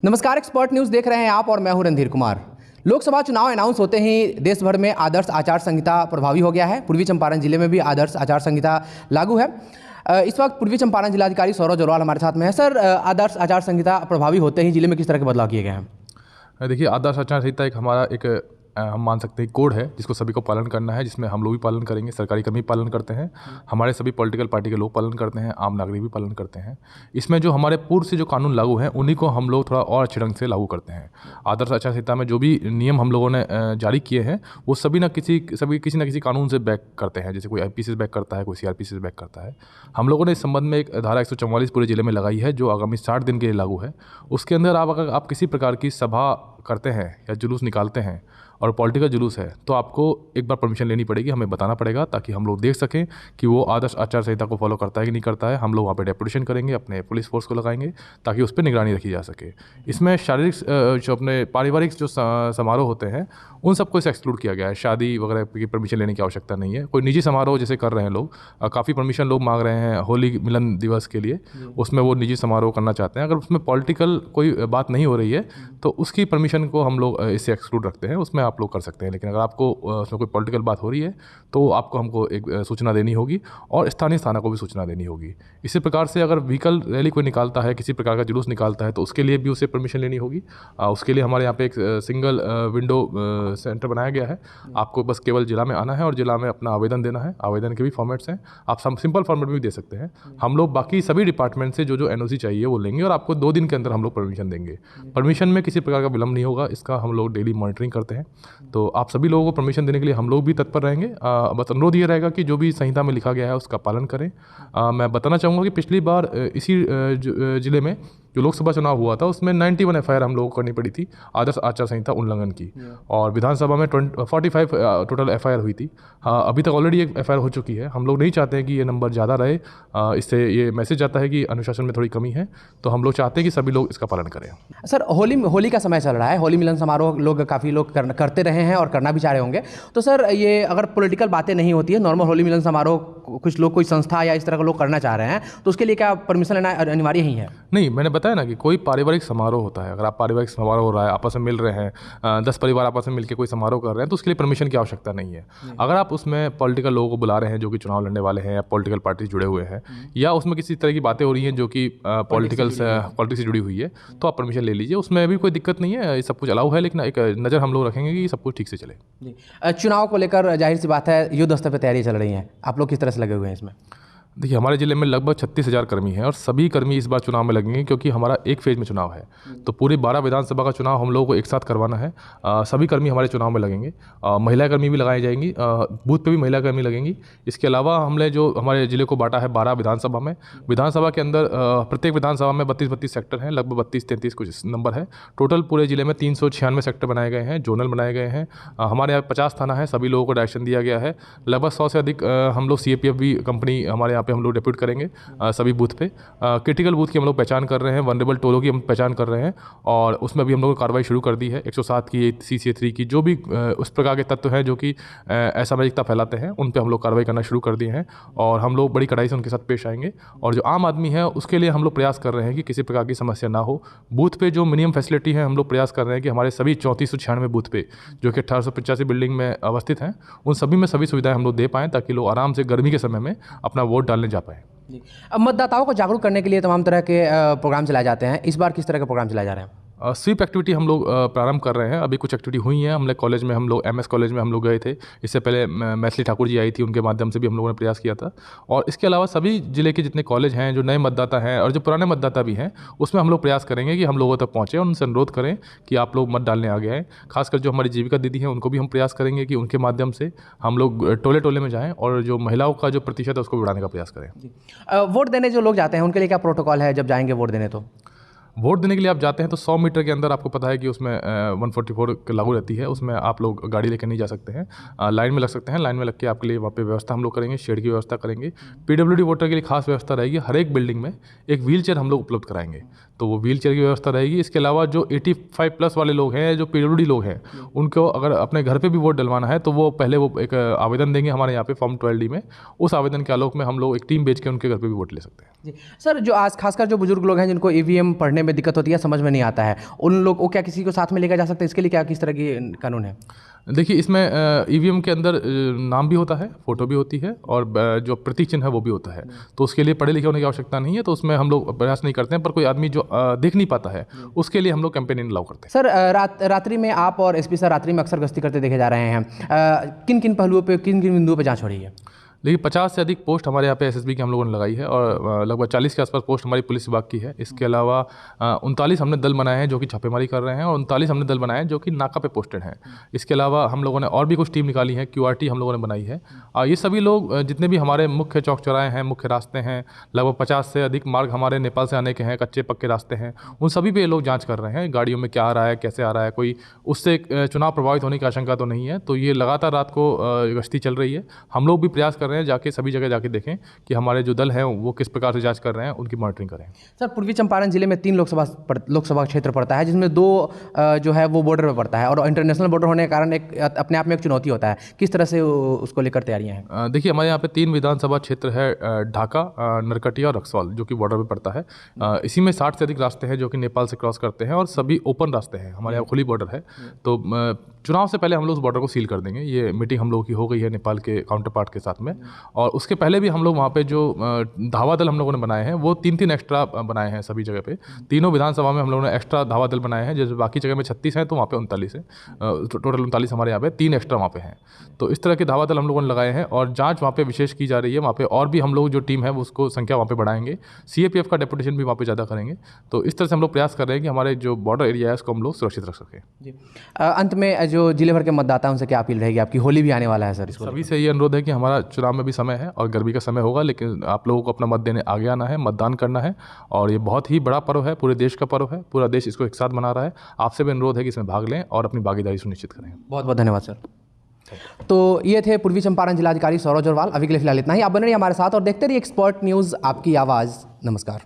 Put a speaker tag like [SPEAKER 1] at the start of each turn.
[SPEAKER 1] नमस्कार, expert news देख रहे हैं आप और मैं हूं रणधीर कुमार। लोकसभा चुनाव अनाउंस होते ही देश भर में आदर्श आचार संहिता प्रभावी हो गया है। पूर्वी चंपारण जिले में भी आदर्श आचार संहिता लागू है। इस वक्त पूर्वी चंपारण जिलाधिकारी सौरभ जोरवाल हमारे साथ में है। सर, आदर्श आचार संहिता प्रभावी होते ही जिले में किस तरह के बदलाव किए गए हैं?
[SPEAKER 2] देखिए, आदर्श आचार संहिता एक हमारा हम मान सकते हैं कोड है जिसको सभी को पालन करना है, जिसमें हम लोग भी पालन करेंगे, सरकारी कर्मी पालन करते हैं, हमारे सभी पॉलिटिकल पार्टी के लोग पालन करते हैं, आम नागरिक भी पालन करते हैं। इसमें जो हमारे पूर्व से जो कानून लागू हैं उन्हीं को हम लोग थोड़ा और अच्छे ढंग से लागू करते हैं। आदर्श आचार संहिता में जो भी नियम हम लोगों ने जारी किए हैं वो सभी किसी न किसी कानून से बैक करते हैं। जैसे कोई आईपीसी से बैक करता है, कोई सीआरपीसी से बैक करता है। हम लोगों ने इस संबंध में एक धारा 144 पूरे जिले में लगाई है जो आगामी 60 दिन के लिए लागू है। उसके अंदर अगर आप किसी प्रकार की सभा करते हैं या जुलूस निकालते हैं और पॉलिटिकल जुलूस है तो आपको एक बार परमिशन लेनी पड़ेगी, हमें बताना पड़ेगा ताकि हम लोग देख सकें कि वो आदर्श आचार संहिता को फॉलो करता है कि नहीं करता है। हम लोग वहाँ पे डेपुटेशन करेंगे, अपने पुलिस फोर्स को लगाएंगे ताकि उस पर निगरानी रखी जा सके। इसमें शारीरिक जो अपने पारिवारिक जो समारोह होते हैं उन सबको इसे एक्सक्लूड किया गया है। शादी वगैरह की परमिशन लेने की आवश्यकता नहीं है। कोई निजी समारोह जैसे कर रहे हैं लोग, काफ़ी परमिशन लोग मांग रहे हैं होली मिलन दिवस के लिए, उसमें वो निजी समारोह करना चाहते हैं। अगर उसमें पॉलिटिकल कोई बात नहीं हो रही है तो उसकी परमिशन को हम लोग इससे एक्सक्लूड रखते हैं, उसमें आप लोग कर सकते हैं। लेकिन अगर आपको उसमें कोई पॉलिटिकल बात हो रही है तो आपको हमको एक सूचना देनी होगी और स्थानीय थाना को भी सूचना देनी होगी। इसी प्रकार से अगर व्हीकल रैली कोई निकालता है, किसी प्रकार का जुलूस निकालता है तो उसके लिए भी उसे परमिशन लेनी होगी। उसके लिए हमारे यहाँ पे एक सिंगल विंडो सेंटर बनाया गया है। आपको बस केवल जिला में आना है और जिला में अपना आवेदन देना है। आवेदन के भी फॉर्मेट्स हैं, आप सिंपल फॉर्मेट में भी दे सकते हैं। हम लोग बाकी सभी डिपार्टमेंट से जो एनओसी चाहिए वो लेंगे और आपको 2 दिन के अंदर हम लोग परमिशन देंगे। परमिशन में किसी प्रकार का विलम्ब नहीं होगा, इसका हम लोग डेली मॉनिटरिंग करते हैं। तो आप सभी लोगों को परमिशन देने के लिए हम लोग भी तत्पर रहेंगे। बस अनुरोध ये रहेगा कि जो भी संहिता में लिखा गया है उसका पालन करें। मैं बताना चाहूँगा कि पिछली बार इसी जिले में जो लोकसभा चुनाव हुआ था उसमें 91 एफआईआर हम लोगों को करनी पड़ी थी आदर्श आचार संहिता उल्लंघन की, और विधानसभा में 45 टोटल एफआईआर हुई थी। हाँ, अभी तक ऑलरेडी एक एफआईआर हो चुकी है। हम लोग नहीं चाहते हैं कि ये नंबर ज़्यादा रहे। इससे ये मैसेज आता है कि अनुशासन में थोड़ी कमी है, तो हम लोग चाहते हैं कि सभी लोग इसका पालन करें।
[SPEAKER 1] सर, होली का समय चल रहा है, होली मिलन समारोह लोग काफ़ी लोग करते रहे हैं और करना भी चाह रहे होंगे। तो सर, ये अगर पॉलिटिकल बातें नहीं होती है, नॉर्मल होली मिलन समारोह कुछ लोग, कोई संस्था या इस तरह के लोग करना चाह रहे हैं, तो उसके लिए क्या परमिशन लेना अनिवार्य ही है?
[SPEAKER 2] नहीं, मैंने बताया ना कि कोई पारिवारिक समारोह होता है, अगर आप पारिवारिक समारोह हो रहा है, आपस में मिल रहे हैं, 10 परिवार आपस में मिलकर कोई समारोह कर रहे हैं तो उसके लिए परमिशन की आवश्यकता नहीं है। अगर आप उसमें पॉलिटिकल लोगों को बुला रहे हैं जो कि चुनाव लड़ने वाले हैं या पॉलिटिकल पार्टी से जुड़े हुए हैं, या उसमें किसी तरह की बातें हो रही हैं जो कि पॉलिटिक्स से जुड़ी हुई है, तो आप परमिशन ले लीजिए, उसमें भी कोई दिक्कत नहीं है। ये सब कुछ अलाउ है, लेकिन एक नज़र हम लोग रखेंगे कि सब कुछ ठीक से चले।
[SPEAKER 1] चुनाव को लेकर जाहिर सी बात है युद्ध स्तर पर तैयारी चल रही है, आप लोग किस तरह से लगे हुए हैं इसमें?
[SPEAKER 2] देखिए, हमारे ज़िले में लगभग 36,000 कर्मी हैं और सभी कर्मी इस बार चुनाव में लगेंगे क्योंकि हमारा एक फेज़ में चुनाव है। तो पूरे 12 विधानसभा का चुनाव हम लोगों को एक साथ करवाना है। सभी कर्मी हमारे चुनाव में लगेंगे। महिला कर्मी भी लगाई जाएंगी, बूथ पे भी महिला कर्मी लगेंगी। इसके अलावा हमने जो हमारे ज़िले को बांटा है 12 विधानसभा में, विधानसभा के अंदर प्रत्येक विधानसभा में 32 सेक्टर हैं, लगभग 32-33 कुछ नंबर है। टोटल पूरे ज़िले में 396 सेक्टर बनाए गए हैं, जोनल बनाए गए हैं। हमारे यहाँ 50 थाना है, सभी लोगों को डायरेक्शन दिया गया है। लगभग 100 से अधिक हम लोग CAPF भी कंपनी हमारे यहाँ पे हम लोग डिप्यूट करेंगे सभी बूथ पे। क्रिटिकल बूथ की हम लोग पहचान कर रहे हैं, वनरेबल टोलों की हम पहचान कर रहे हैं और उसमें भी हम लोगों ने कार्रवाई शुरू कर दी है। 107 की, CCA 3 की, जो भी उस प्रकार के तत्व हैं जो कि असामाजिकता फैलाते हैं उन पे हम लोग कार्रवाई करना शुरू कर दिए हैं और हम लोग बड़ी कड़ाई से उनके साथ पेश आएंगे। और जो आम आदमी है उसके लिए हम लोग प्रयास कर रहे हैं कि किसी प्रकार की समस्या ना हो। बूथ पे जो मिनिमम फैसिलिटी है हम लोग प्रयास कर रहे हैं कि हमारे सभी 3496 बूथ पे जो कि 1885 बिल्डिंग में अवस्थित हैं उन सभी में सभी सुविधाएं हम लोग दे पाएँ ताकि लोग आराम से गर्मी के समय में अपना वोट डालने जा पाएँ।
[SPEAKER 1] अब मतदाताओं को जागरूक करने के लिए तमाम तरह के प्रोग्राम चलाए जाते हैं। इस बार किस तरह के प्रोग्राम चलाए जा रहे हैं?
[SPEAKER 2] स्वीप एक्टिविटी हम लोग प्रारंभ कर रहे हैं। अभी कुछ एक्टिविटी हुई हैं। हमने कॉलेज में, हम लोग MS कॉलेज में हम लोग गए थे। इससे पहले मैथिली ठाकुर जी आई थी, उनके माध्यम से भी हम लोगों ने प्रयास किया था। और इसके अलावा सभी जिले के जितने कॉलेज हैं, जो नए मतदाता हैं और जो पुराने मतदाता भी हैं, उसमें हम लोग प्रयास करेंगे कि हम लोगों तक पहुँचें और उनसे अनुरोध करें कि आप लोग मत डालने आ गए हैं। खासकर जो हमारी जीविका दीदी हैं उनको भी हम प्रयास करेंगे कि उनके माध्यम से हम लोग टोले टोले में जाएँ और जो महिलाओं का जो प्रतिशत है उसको बढ़ाने का प्रयास करें।
[SPEAKER 1] वोट देने जो लोग जाते हैं उनके लिए क्या प्रोटोकॉल है जब जाएंगे वोट देने? तो
[SPEAKER 2] वोट देने के लिए आप जाते हैं तो 100 मीटर के अंदर आपको पता है कि उसमें 144 लागू रहती है, उसमें आप लोग गाड़ी लेकर नहीं जा सकते हैं। लाइन में लग सकते हैं, लाइन में लग के आपके लिए वहाँ पे व्यवस्था हम लोग करेंगे, शेड की व्यवस्था करेंगे। PWD वोटर के लिए खास व्यवस्था रहेगी, हर एक बिल्डिंग में एक व्हीलचेयर हम लोग उपलब्ध कराएंगे, तो वो व्हीलचेयर की व्यवस्था रहेगी। इसके अलावा जो 85+ वाले लोग हैं, जो PWD लोग हैं, उनको अगर अपने घर पर भी वोट डलवाना है तो वो पहले वो एक आवेदन देंगे हमारे यहाँ पे फॉर्म 12D में। उस आवेदन के आलोक में हम लोग एक टीम भेज के उनके घर पर भी वोट ले सकते हैं।
[SPEAKER 1] जी सर, जो आज खासकर जो बुजुर्ग लोग हैं जिनको EVM पढ़ने में दिक्कत होती है, समझ में नहीं आता है, उन लोग को क्या किसी को साथ में लेकर जा सकते हैं? इसके लिए क्या किस तरह की कानून है?
[SPEAKER 2] देखिए, इसमें ईवीएम के अंदर नाम भी होता है, फ़ोटो भी होती है और जो प्रतीक चिन्ह है वो भी होता है। तो उसके लिए पढ़े लिखे होने की आवश्यकता नहीं है, तो उसमें हम लोग प्रयास नहीं करते हैं। पर कोई आदमी जो देख नहीं पाता है, उसके लिए हम लोग कैंपेन इन अलाउ करते हैं।
[SPEAKER 1] सर, रात्रि में आप और एसपी सर रात्रि में अक्सर गश्ती करते देखे जा रहे हैं। किन किन पहलुओं पे, किन किन बिंदुओं पे जांच हो रही है?
[SPEAKER 2] देखिए, 50 से अधिक पोस्ट हमारे यहाँ पे एसएसबी की हम लोगों ने लगाई है और लगभग 40 के आसपास पोस्ट हमारी पुलिस विभाग की है। इसके अलावा 39 हमने दल बनाए हैं जो कि छापेमारी कर रहे हैं और 39 हमने दल बनाए हैं जो कि नाका पे पोस्टेड हैं। इसके अलावा हम लोगों ने और भी कुछ टीम निकाली है, QRT हम लोगों ने बनाई है। ये सभी लोग जितने भी हमारे मुख्य चौक चौराहे हैं, मुख्य रास्ते हैं, लगभग 50 से अधिक मार्ग हमारे नेपाल से आने के हैं, कच्चे पक्के रास्ते हैं, उन सभी पे ये लोग जाँच कर रहे हैं, गाड़ियों में क्या आ रहा है, कैसे आ रहा है, कोई उससे चुनाव प्रभावित होने की आशंका तो नहीं है। तो ये लगातार रात को गश्ती चल रही है। हम लोग भी प्रयास कर रहे हैं जाके सभी जगह जाके देखें कि हमारे जो दल हैं वो किस प्रकार से जांच कर रहे हैं, उनकी मॉनिटरिंग करें।
[SPEAKER 1] सर, पूर्वी चंपारण जिले में 3 लोकसभा क्षेत्र पड़ता है, जिसमें 2 जो है वो बॉर्डर पे पड़ता है और इंटरनेशनल बॉर्डर होने के कारण एक अपने आप में एक चुनौती होता है। किस तरह से उसको लेकर तैयारियां हैं?
[SPEAKER 2] देखिए, हमारे यहाँ पे 3 विधानसभा क्षेत्र है, ढाका, नरकटिया और रक्सौल, जो कि बॉर्डर पे पड़ता है। इसी में 60 से अधिक रास्ते हैं जो कि नेपाल से क्रॉस करते हैं और सभी ओपन रास्ते हैं, हमारे यहाँ खुली बॉर्डर है। तो चुनाव से पहले हम लोग उस बॉर्डर को सील कर देंगे। ये मीटिंग हम लोगों की हो गई है नेपाल के काउंटर पार्ट के साथ में, और उसके पहले भी हम लोग वहाँ पे जो धावा दल हम लोगों ने बनाए हैं वो 3-3 एक्स्ट्रा बनाए हैं सभी जगह पे। तीनों विधानसभा में हम लोगों ने एक्स्ट्रा धावा दल बनाए हैं, जैसे बाकी जगह में 36 हैं तो वहाँ पे 39 है। टोटल 39 हमारे यहाँ पे, 3 एक्स्ट्रा वहाँ पे हैं। तो इस तरह के धावा दल हम लोगों ने लगाए हैं और जांच वहाँ पे विशेष की जा रही है। वहाँ पे और भी हम लोग जो टीम है वो उसको संख्या वहाँ पे बढ़ाएंगे, CAPF का डेपुटेशन भी वहाँ पे ज़्यादा करेंगे। तो इस तरह से हम लोग प्रयास कर रहे हैं कि हमारे जो बॉर्डर एरिया है उसको हम लोग सुरक्षित रख सकें।
[SPEAKER 1] जी, अंत में जो जिले भर के मतदाता हैं उनसे क्या अपील रहेगी आपकी? होली भी आने वाला है सर, इसको
[SPEAKER 2] सभी से ये अनुरोध है कि हमारा चुनाव में भी समय है और गर्मी का समय होगा, लेकिन आप लोगों को अपना मत देने आगे आना है, मतदान करना है। और ये बहुत ही बड़ा पर्व है, पूरे देश का पर्व है, पूरा देश इसको एक साथ मना रहा है। आपसे भी अनुरोध है कि इसमें भाग लें और अपनी भागीदारी सुनिश्चित करें।
[SPEAKER 1] बहुत बहुत धन्यवाद सर। तो ये थे पूर्वी चंपारण जिलाधिकारी सौरभ जोरवाल। अभी के लिए फिलहाल इतना ही। आप बने रहिए हमारे साथ और देखते रहिए एक्सपर्ट न्यूज़, आपकी आवाज़। नमस्कार।